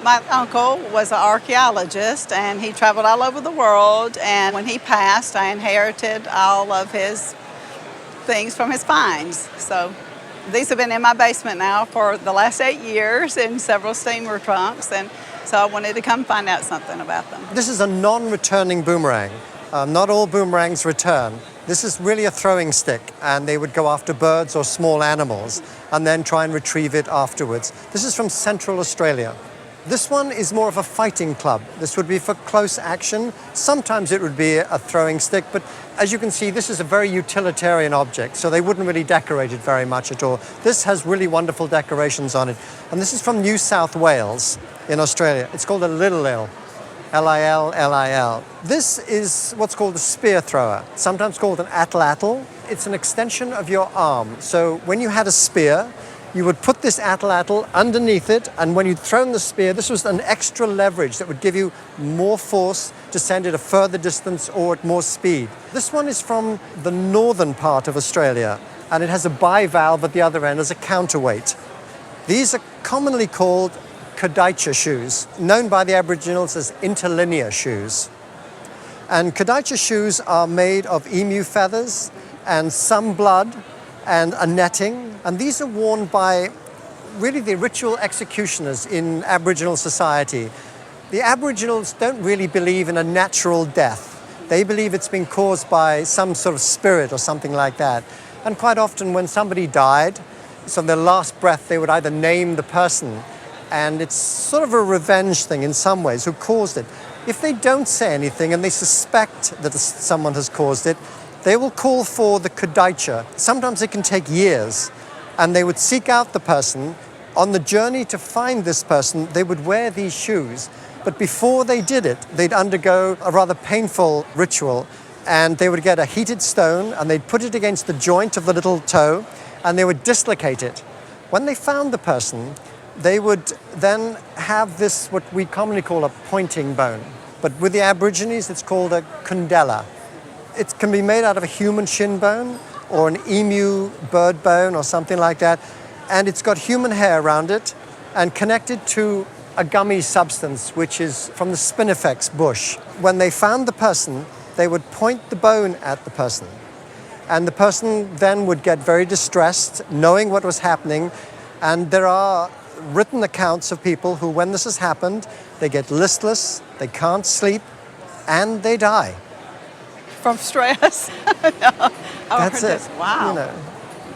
My uncle was an archaeologist and he traveled all over the world, and when he passed I inherited all of his things from his finds. So these have been in my basement now for the last 8 years in several steamer trunks, and so I wanted to come find out something about them. This is a non-returning boomerang. Not all boomerangs return. This is really a throwing stick, and they would go after birds or small animals and then try and retrieve it afterwards. This is from Central Australia. This one is more of a fighting club. This would be for close action. Sometimes it would be a throwing stick, but as you can see, this is a very utilitarian object, so they wouldn't really decorate it very much at all. This has really wonderful decorations on it. And this is from New South Wales in Australia. It's called a Lil-Lil. L-I-L-L-I-L. This is what's called a spear thrower, sometimes called an atlatl. It's an extension of your arm. So when you had a spear, you would put this atlatl underneath it, and when you'd thrown the spear, this was an extra leverage that would give you more force to send it a further distance or at more speed. This one is from the northern part of Australia, and it has a bivalve at the other end as a counterweight. These are commonly called Khadija shoes, known by the Aboriginals as interlinear shoes. And Khadija shoes are made of emu feathers and some blood and a netting. And these are worn by really the ritual executioners in Aboriginal society. The Aboriginals don't really believe in a natural death. They believe it's been caused by some sort of spirit or something like that. And quite often when somebody died, so their last breath, they would either name the person, and it's sort of a revenge thing in some ways, who caused it. If they don't say anything and they suspect that someone has caused it, they will call for the Khadija. Sometimes it can take years, and they would seek out the person. On the journey to find this person, they would wear these shoes, but before they did it, they'd undergo a rather painful ritual, and they would get a heated stone and they'd put it against the joint of the little toe and they would dislocate it. When they found the person, they would then have this, what we commonly call a pointing bone. But with the Aborigines, it's called a kundela. It can be made out of a human shin bone or an emu bird bone or something like that. And it's got human hair around it and connected to a gummy substance, which is from the spinifex bush. When they found the person, they would point the bone at the person. And the person then would get very distressed, knowing what was happening. And there are written accounts of people who, when this has happened, they get listless, they can't sleep, and they die. From stress? No. That's it. Wow. You know,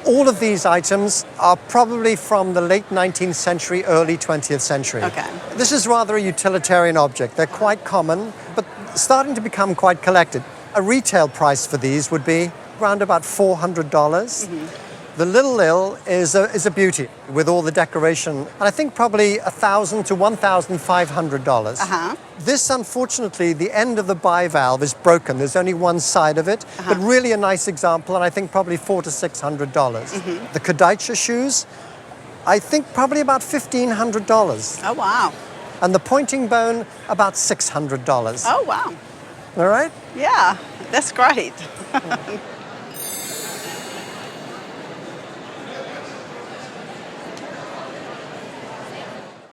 all of these items are probably from the late 19th century, early 20th century. Okay. This is rather a utilitarian object. They're quite common, but starting to become quite collected. A retail price for these would be around about $400. Mm-hmm. The Lil-Lil is a beauty with all the decoration, and I think probably $1,000 to $1,500. Uh-huh. This, unfortunately, the end of the bivalve is broken. There's only one side of it, but really a nice example, and I think probably $400 to $600. Mm-hmm. The Khadija shoes, I think probably about $1,500. Oh, wow. And the pointing bone, about $600. Oh, wow. All right? Yeah, that's great.